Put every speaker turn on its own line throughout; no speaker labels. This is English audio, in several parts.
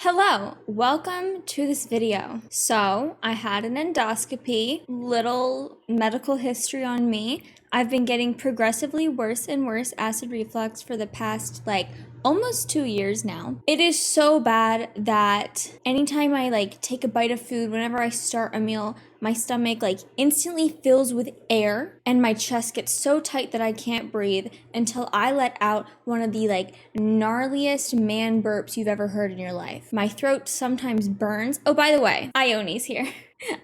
Hello, welcome to this video. So, I had an endoscopy, little medical history on me. I've been getting progressively worse and worse acid reflux for the past almost 2 years now. It is so bad that anytime I take a bite of food, whenever I start a meal, my stomach instantly fills with air and my chest gets so tight that I can't breathe until I let out one of the gnarliest man burps you've ever heard in your life. My throat sometimes burns. Oh, by the way, Ione's here.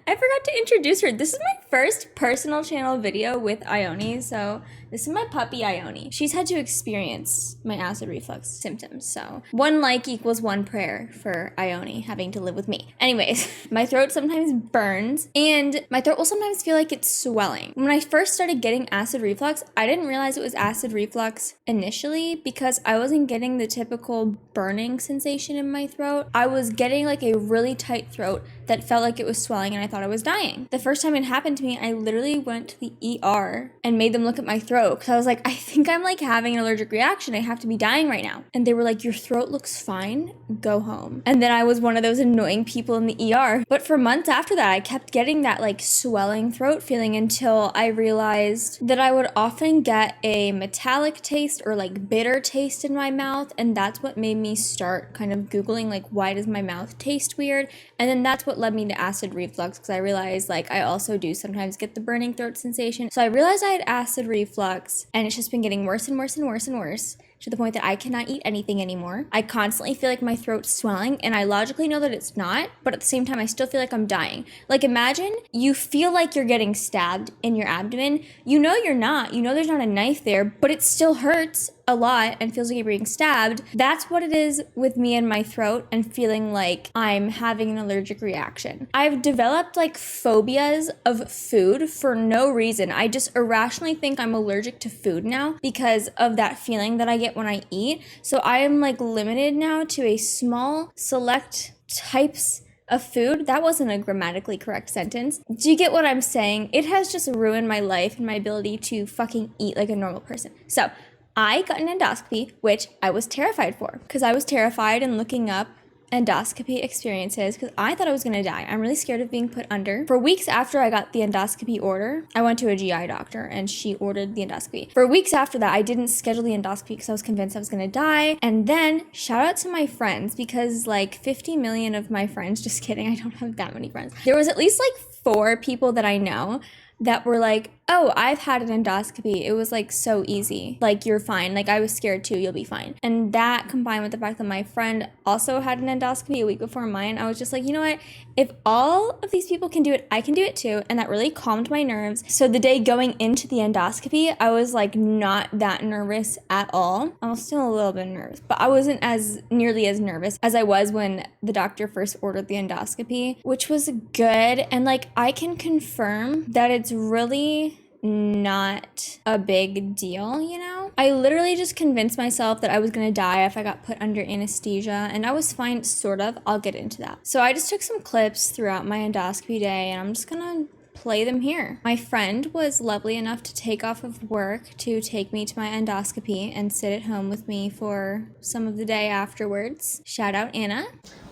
I forgot to introduce her. This is my first personal channel video with Ione, so this is my puppy Ione. She's had to experience my acid reflux symptoms, so 1 like equals 1 prayer for Ione having to live with me. Anyways, my throat sometimes burns, and my throat will sometimes feel like it's swelling. When I first started getting acid reflux, I didn't realize it was acid reflux initially because I wasn't getting the typical burning sensation in my throat. I was getting a really tight throat that felt like it was swelling and I thought I was dying. The first time it happened to me, I literally went to the ER and made them look at my throat because I was like, I think I'm having an allergic reaction. I have to be dying right now. And they were like, your throat looks fine. Go home. And then I was one of those annoying people in the ER. But for months after that, I kept getting that swelling throat feeling until I realized that I would often get a metallic taste or bitter taste in my mouth. And that's what made me start kind of Googling why does my mouth taste weird? And then that's what led me to acid reflux because I realized I also do sometimes get the burning throat sensation. So I realized I had acid reflux and it's just been getting worse and worse and worse and worse to the point that I cannot eat anything anymore. I constantly feel like my throat's swelling and I logically know that it's not, but at the same time I still feel like I'm dying. Imagine you feel like you're getting stabbed in your abdomen. You know you're not. You know there's not a knife there, but it still hurts a lot and feels like you're being stabbed. That's what it is with me and my throat and feeling like I'm having an allergic reaction. I've developed phobias of food for no reason. I just irrationally think I'm allergic to food now because of that feeling that I get when I eat. So I am limited now to a small select types of food. That wasn't a grammatically correct sentence. Do you get what I'm saying? It has just ruined my life and my ability to fucking eat like a normal person. So I got an endoscopy, which I was terrified for because I was terrified and looking up endoscopy experiences because I thought I was going to die. I'm really scared of being put under. For weeks after I got the endoscopy order, I went to a GI doctor and she ordered the endoscopy. For weeks after that, I didn't schedule the endoscopy because I was convinced I was going to die. And then shout out to my friends because 50 million of my friends, just kidding, I don't have that many friends. There was at least 4 people that I know that were oh, I've had an endoscopy. It was so easy. You're fine. I was scared too. You'll be fine. And that combined with the fact that my friend also had an endoscopy a week before mine, I was just you know what? If all of these people can do it, I can do it too. And that really calmed my nerves. So the day going into the endoscopy, I was not that nervous at all. I was still a little bit nervous, but I wasn't as nearly as nervous as I was when the doctor first ordered the endoscopy, which was good. And I can confirm that it's really not a big deal, you know? I literally just convinced myself that I was gonna die if I got put under anesthesia, and I was fine, sort of. I'll get into that. So I just took some clips throughout my endoscopy day, and I'm just gonna play them here. My friend was lovely enough to take off of work to take me to my endoscopy and sit at home with me for some of the day afterwards. Shout out Anna.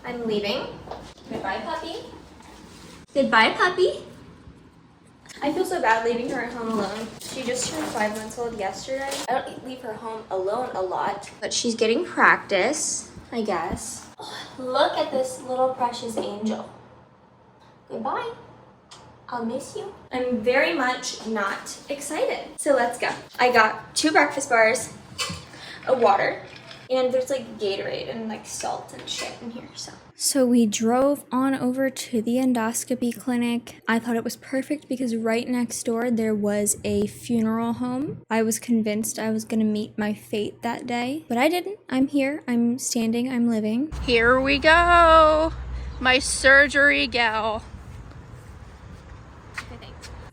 I'm leaving. Goodbye, puppy. Goodbye, puppy. I feel so bad leaving her at home alone. She just turned 5 months old yesterday. I don't leave her home alone a lot, but she's getting practice, I guess. Oh, look at this little precious angel. Goodbye. I'll miss you. I'm very much not excited. So let's go. I got 2 breakfast bars, a water, and there's Gatorade and salt and shit in here, So we drove on over to the endoscopy clinic. I thought it was perfect because right next door there was a funeral home. I was convinced I was gonna meet my fate that day, but I didn't. I'm here, I'm standing, I'm living.
Here we go, my surgery gal.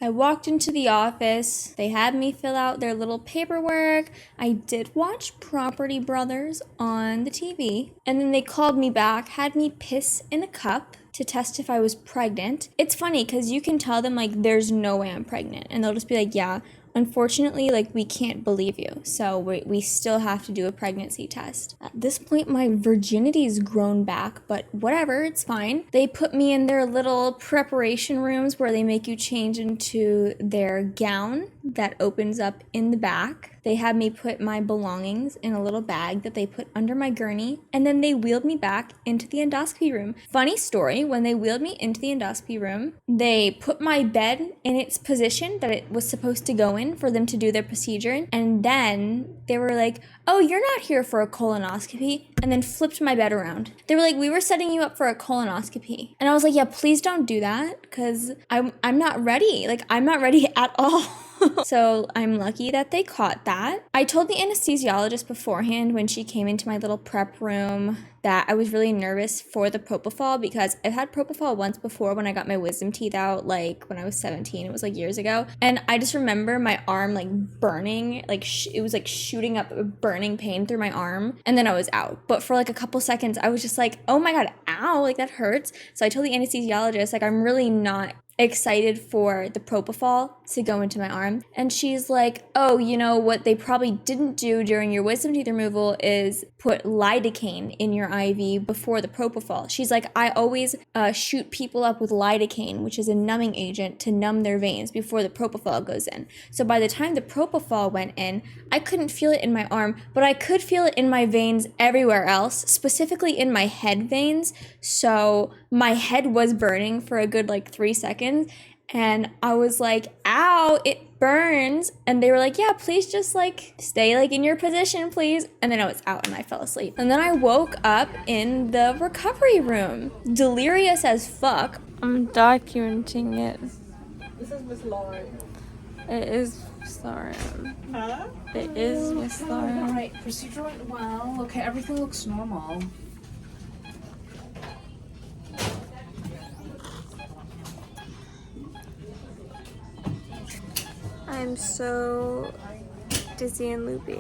I walked into the office. They had me fill out their little paperwork. I did watch Property Brothers on the TV. And then they called me back, had me piss in a cup to test if I was pregnant. It's funny because you can tell them there's no way I'm pregnant. And they'll just be yeah, unfortunately, like, we can't believe you. So we still have to do a pregnancy test. At this point, my virginity's grown back, but whatever, it's fine. They put me in their little preparation rooms where they make you change into their gown that opens up in the back. They had me put my belongings in a little bag that they put under my gurney, and then they wheeled me back into the endoscopy room. Funny story, when they wheeled me into the endoscopy room, they put my bed in its position that it was supposed to go in for them to do their procedure, and then they were like, oh, you're not here for a colonoscopy, and then flipped my bed around. They were like, we were setting you up for a colonoscopy. And I was like, yeah, please don't do that, because I'm not ready. Like, I'm not ready at all. So I'm lucky that they caught that. I told the anesthesiologist beforehand when she came into my little prep room that I was really nervous for the propofol, because I've had propofol once before when I got my wisdom teeth out, like when I was 17. It was like years ago. And I just remember my arm like burning, like it was like shooting up a burning pain through my arm, and then I was out. But for like a couple seconds, I was just like, oh my God, ow, like that hurts. So I told the anesthesiologist, like, I'm really not excited for the propofol to go into my arm. And she's like, oh, you know what they probably didn't do during your wisdom teeth removal is put lidocaine in your IV before the propofol. She's like, I always shoot people up with lidocaine, which is a numbing agent to numb their veins before the propofol goes in. So by the time the propofol went in, I couldn't feel it in my arm, but I could feel it in my veins everywhere else, specifically in my head veins. So my head was burning for a good like 3 seconds. And I was like, ow, it burns. And they were like, yeah, please just like stay like in your position, please. And then I was out and I fell asleep. And then I woke up in the recovery room, delirious as fuck. I'm documenting it.
This is Miss Lauren.
It is Miss Lauren.
Huh?
It is Miss Lauren.
Alright, procedure went well. Okay, everything looks normal.
I'm so dizzy and loopy.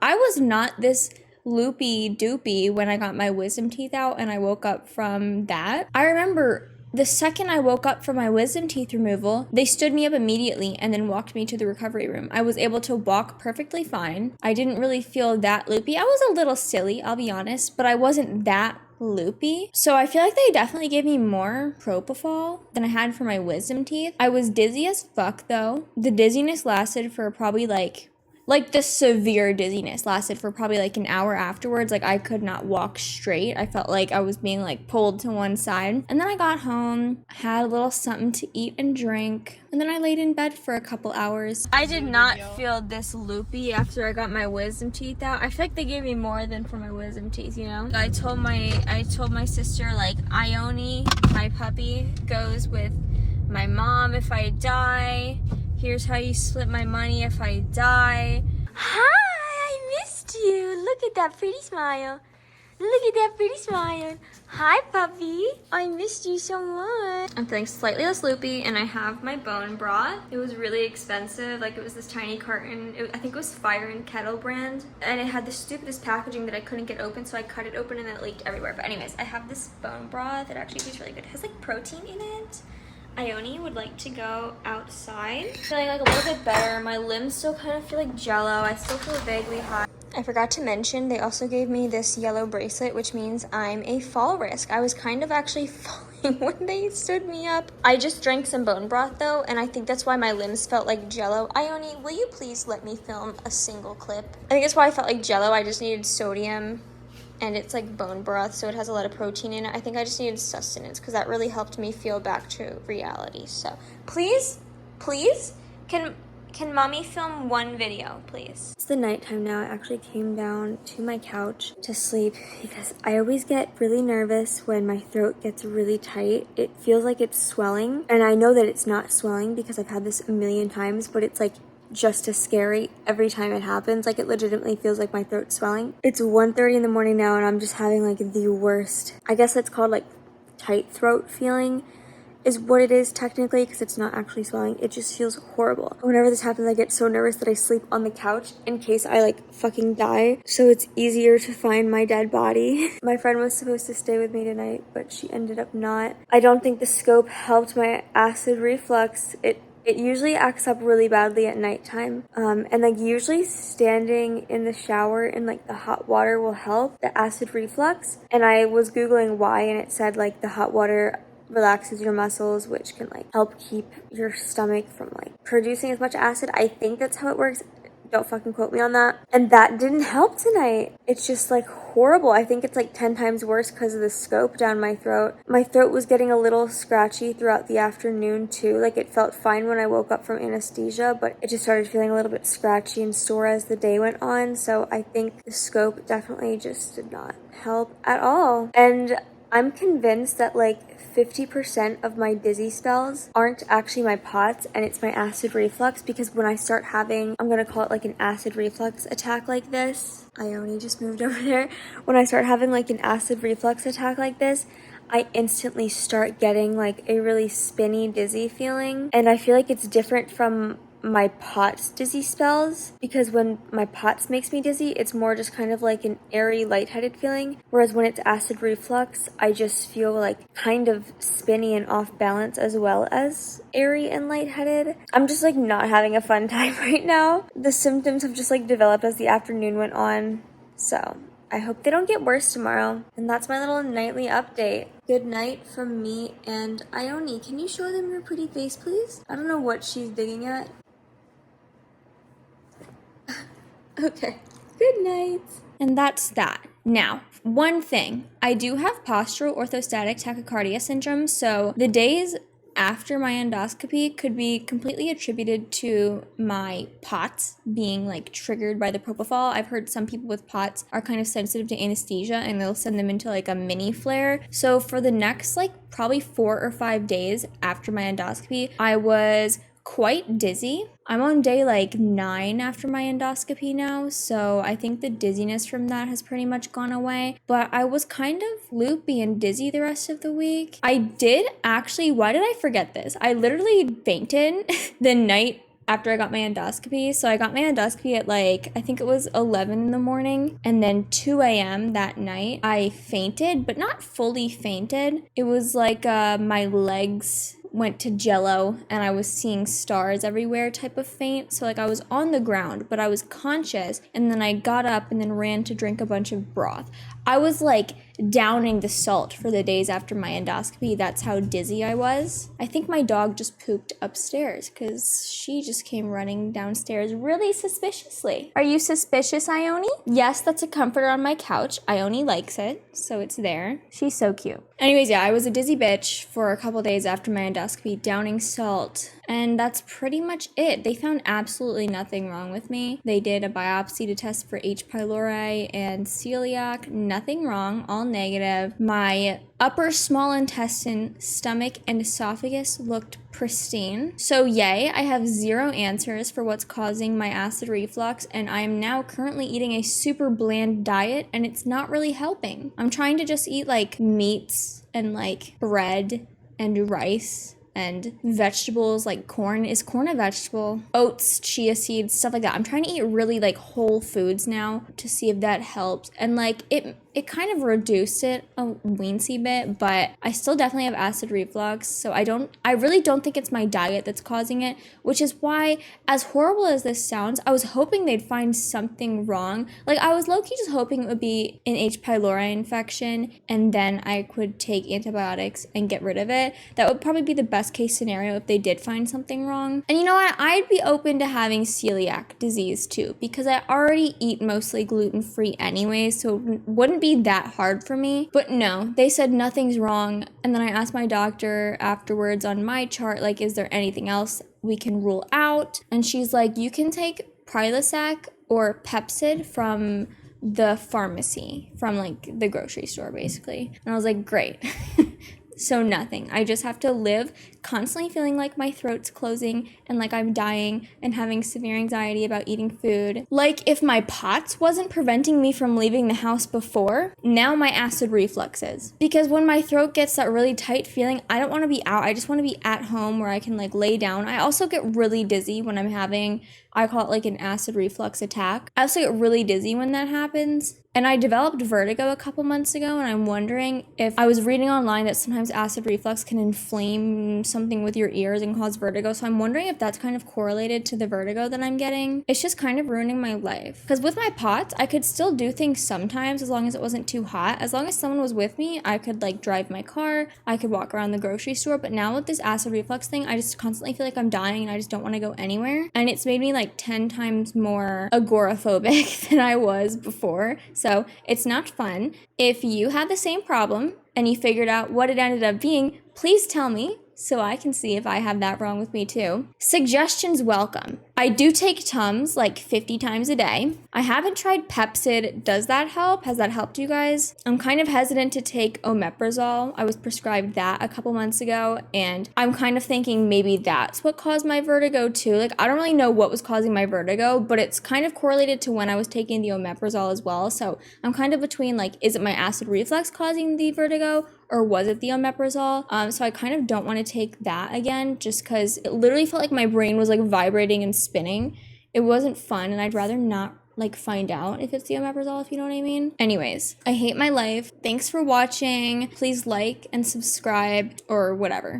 I was not this loopy doopy when I got my wisdom teeth out and I woke up from that. I remember the second I woke up from my wisdom teeth removal, they stood me up immediately and then walked me to the recovery room. I was able to walk perfectly fine. I didn't really feel that loopy. I was a little silly, I'll be honest, but I wasn't that loopy. So I feel like they definitely gave me more propofol than I had for my wisdom teeth. I was dizzy as fuck though. The dizziness lasted for probably like the severe dizziness lasted for probably like an hour afterwards. Like I could not walk straight. I felt like I was being like pulled to one side. And then I got home, had a little something to eat and drink, and then I laid in bed for a couple hours. I did not feel this loopy after I got my wisdom teeth out. I feel like they gave me more than for my wisdom teeth, you know? I told my sister, like, Ione, my puppy, goes with my mom if I die. Here's how you split my money if I die. Hi, I missed you. Look at that pretty smile. Look at that pretty smile. Hi, puppy. I missed you so much. I'm feeling slightly less loopy, and I have my bone broth. It was really expensive. Like, it was this tiny carton. I think it was Fire and Kettle brand. And it had the stupidest packaging that I couldn't get open, so I cut it open and it leaked everywhere. But anyways, I have this bone broth. It actually tastes really good. It has, like, protein in it. Ione would like to go outside. Feeling like a little bit better. My limbs still kind of feel like jello. I still feel vaguely hot. I forgot to mention, they also gave me this yellow bracelet, which means I'm a fall risk. I was kind of actually falling when they stood me up. I just drank some bone broth though, and I think that's why my limbs felt like jello. Ione, will you please let me film a single clip? I think that's why I felt like jello. I just needed sodium. And it's like bone broth, so it has a lot of protein in it. I think I just needed sustenance because that really helped me feel back to reality. So please, can mommy film one video, please? It's the nighttime now. I actually came down to my couch to sleep because I always get really nervous when my throat gets really tight. It feels like it's swelling, and I know that it's not swelling because I've had this a million times, but it's like just as scary every time it happens. Like, it legitimately feels like my throat's swelling. It's 1:30 in the morning now, and I'm just having like the worst, I guess it's called like tight throat feeling is what it is technically, because it's not actually swelling. It just feels horrible. Whenever this happens, I get so nervous that I sleep on the couch in case I like fucking die, so it's easier to find my dead body. My friend was supposed to stay with me tonight, but she ended up not. I don't think the scope helped my acid reflux. It
It usually acts up really badly at nighttime. And like usually standing in the shower in like the hot water will help the acid reflux. And I was Googling why, and it said like the hot water relaxes your muscles, which can like help keep your stomach from like producing as much acid. I think that's how it works. Don't fucking quote me on that. And that didn't help tonight. It's just like horrible. I think it's like 10 times worse because of the scope down my throat. My throat was getting a little scratchy throughout the afternoon too. Like it felt fine when I woke up from anesthesia, but it just started feeling a little bit scratchy and sore as the day went on. So I think the scope definitely just did not help at all. And I'm convinced that like 50% of my dizzy spells aren't actually my POTS and it's my acid reflux, because when I start having, I'm gonna call it like an acid reflux attack like this. Ione just moved over there. When I start having like an acid reflux attack like this, I instantly start getting like a really spinny, dizzy feeling. And I feel like it's different from my POTS dizzy spells, because when my POTS makes me dizzy, it's more just kind of like an airy, lightheaded feeling. Whereas when it's acid reflux, I just feel like kind of spinny and off balance as well as airy and lightheaded. I'm just like not having a fun time right now. The symptoms have just like developed as the afternoon went on. So I hope they don't get worse tomorrow. And that's my little nightly update. Good night from me and Ione. Can you show them your pretty face, please? I don't know what she's digging at. Okay. Good night.
And that's that. Now, one thing, I do have postural orthostatic tachycardia syndrome, so the days after my endoscopy could be completely attributed to my POTS being like triggered by the propofol. I've heard some people with POTS are kind of sensitive to anesthesia and they'll send them into like a mini flare. So for the next like probably 4 or 5 days after my endoscopy, I was quite dizzy. I'm on day like 9 after my endoscopy now, so I think the dizziness from that has pretty much gone away. But I was kind of loopy and dizzy the rest of the week. I did actually, why did I forget this? I literally fainted the night after I got my endoscopy. So I got my endoscopy at like, I think it was 11 in the morning, and then 2 a.m. that night, I fainted, but not fully fainted. It was like my legs went to jello and I was seeing stars everywhere type of faint. So like I was on the ground, but I was conscious, and then I got up and then ran to drink a bunch of broth. I was like downing the salt for the days after my endoscopy. That's how dizzy I was. I think my dog just pooped upstairs because she just came running downstairs really suspiciously. Are you suspicious, Ione? Yes, that's a comforter on my couch. Ione likes it, so it's there. She's so cute. Anyways, yeah, I was a dizzy bitch for a couple days after my endoscopy, downing salt. And that's pretty much it. They found absolutely nothing wrong with me. They did a biopsy to test for H. pylori and celiac. Nothing wrong, all negative. My upper small intestine, stomach, and esophagus looked pristine. So yay, I have 0 answers for what's causing my acid reflux, and I am now currently eating a super bland diet, and it's not really helping. I'm trying to just eat like meats and like bread and rice and vegetables like corn. Is corn a vegetable? Oats, chia seeds, stuff like that. I'm trying to eat really like whole foods now to see if that helps. And like it kind of reduced it a weensy bit, but I still definitely have acid reflux. So I really don't think it's my diet that's causing it, which is why, as horrible as this sounds, I was hoping they'd find something wrong. Like I was low-key just hoping it would be an H. pylori infection and then I could take antibiotics and get rid of it. That would probably be the best case scenario if they did find something wrong. And you know what? I'd be open to having celiac disease too, because I already eat mostly gluten-free anyway, so it wouldn't be that hard for me. But no, they said nothing's wrong. And then I asked my doctor afterwards on my chart, like, is there anything else we can rule out? And she's like, you can take Prilosec or Pepcid from the pharmacy, from like the grocery store basically. And I was like, great. So nothing. I just have to live constantly feeling like my throat's closing and like I'm dying and having severe anxiety about eating food. Like if my POTS wasn't preventing me from leaving the house before, now my acid reflux is. Because when my throat gets that really tight feeling, I don't want to be out. I just want to be at home where I can like lay down. I also get really dizzy when I'm having, I call it like an acid reflux attack. I also get really dizzy when that happens. And I developed vertigo a couple months ago, and I'm wondering if I was reading online that sometimes acid reflux can inflame some something with your ears and cause vertigo. So I'm wondering if that's kind of correlated to the vertigo that I'm getting. It's just kind of ruining my life. Because with my POTS, I could still do things sometimes as long as it wasn't too hot. As long as someone was with me, I could like drive my car, I could walk around the grocery store. But now with this acid reflux thing, I just constantly feel like I'm dying and I just don't want to go anywhere. And it's made me like 10 times more agoraphobic than I was before. So it's not fun. If you had the same problem and you figured out what it ended up being, please tell me so I can see if I have that wrong with me too. Suggestions welcome. I do take Tums like 50 times a day. I haven't tried Pepcid. Does that help? Has that helped you guys? I'm kind of hesitant to take omeprazole. I was prescribed that a couple months ago, and I'm kind of thinking maybe that's what caused my vertigo too. Like, I don't really know what was causing my vertigo, but it's kind of correlated to when I was taking the omeprazole as well. So I'm kind of between like, is it my acid reflux causing the vertigo, or was it the omeprazole? So I kind of don't want to take that again, just because it literally felt like my brain was like vibrating and spinning. It wasn't fun, and I'd rather not like find out if it's the omeprazole, if you know what I mean. Anyways, I hate my life. Thanks for watching. Please like and subscribe or whatever.